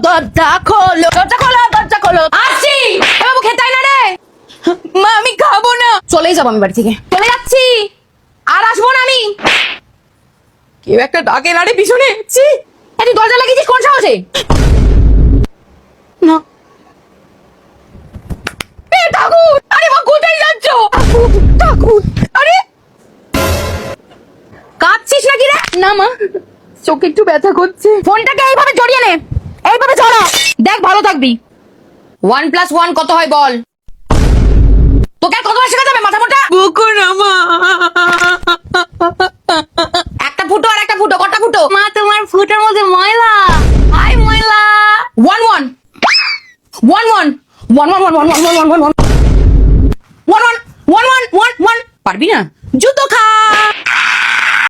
দরজা খোলো, দরজা খোলো, দরজা খোলো। আসছি। বাবু খেতে না রে। মা আমি খাবো না। চলেই যাবো আমি বাড়ি থেকে, চলে যাচ্ছি, আর আসবো না আমি। কেউ একটা ডাকে না রে পিছনে। ছি, তুই দরজা লাগিয়েছিস কোন সাহসে? না ঠাকুর, আরে মা কোথায় যাচ্ছ? ঠাকুর, ঠাকুর, আরে কাঁদছিস নাকি রে? না মা, চোখে একটু ব্যথা করছে। ফোনটাকে এইভাবে জড়িয়ে নে, এইভাবে জড়া, দেখ ভালো থাকবি। 1+1 কত হয় বল? তোকে আর কতবার শেখাতে হবে মাথা মোটা? বকো না মা। একটা ফুটো আর একটা ফুটো, কটা ফুটো? মা তোমার ফুটোর মধ্যে ময়লা। হাই ময়লা। 1-1 1-1 1-1 1-1 1-1 1-1 1-1 1-1 1-1 পারবি না?